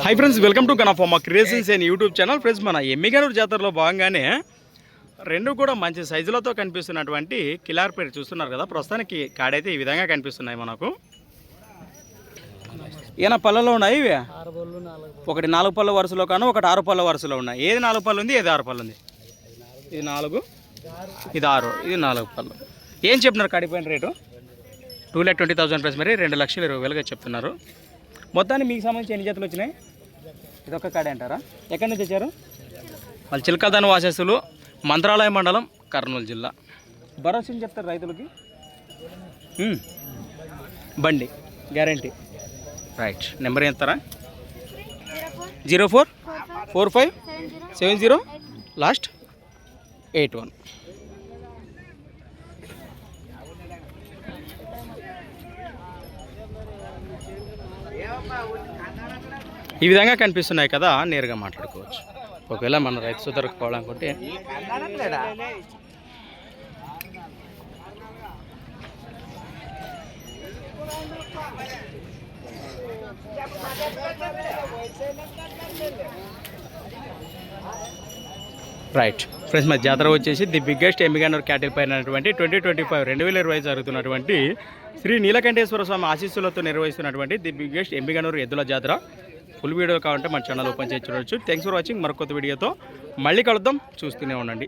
High friends, welcome to కనఫార్మా creations and YouTube channel. Friends, మన ఎమ్మిగనూరు జాతరలో భాగంగానే రెండు కూడా మంచి సైజులతో కనిపిస్తున్నటువంటి కిలార్ పేరు చూస్తున్నారు కదా. ప్రస్తుతానికి కాడైతే ఈ విధంగా కనిపిస్తున్నాయి మనకు. ఏనా పళ్ళలో ఉన్నాయి ఇవి? ఒకటి 4 పళ్ళ వరుసలో కాను, ఒకటి 6 పళ్ళ వరుసలో ఉన్నాయి. ఏది 4 పళ్ళు ఉంది, ఏది 6 పళ్ళు ఉంది? ఇది 4, ఇది 6, ఇది 4 పళ్ళు. ఏం చెప్పినారు కాడిపోయిన రేటు? 2,20,000 ప్రైస్, మరి 2,20,000 చెప్తున్నారు. మొత్తాన్ని మీకు సంబంధించి ఎన్ని జతలు వచ్చినాయి? ఇదొక్క కాడే అంటారా? ఎక్కడి నుంచి వచ్చారు? వాళ్ళు చిలకదాని వాసస్సులు, మంత్రాలయ మండలం, కర్నూలు జిల్లా. భరోసా చెప్తారు రైతులకి, బండి గ్యారంటీ. రైట్, నెంబర్ ఎంతరా? 044570 లాస్ట్ 81. ఈ విధంగా కనిపిస్తున్నాయి కదా, నేరుగా మాట్లాడుకోవచ్చు. ఒకవేళ మన రైతు సోదరుకు కావాలనుకుంటే రైట్. ఫ్రెండ్స్, మా జాతర వచ్చేసి ది బిగ్గెస్ట్ ఎమ్మిగనూరు క్యాటిల్ పైనటువంటి 2025 జరుగుతున్నటువంటి శ్రీ నీలకంఠేశ్వర స్వామి ఆశీస్సులతో నిర్వహిస్తున్నటువంటి ది బిగ్గెస్ట్ ఎమ్మిగనూరు ఎద్దుల జాతర. ఫుల్ వీడియో కావాలంటే మన ఛానల్ ఓపెన్ చేసి చూడవచ్చు. Thanks for watching. మరొక కొత్త వీడియోతో మళ్ళీ కలుద్దాం, చూస్తూనే ఉండండి.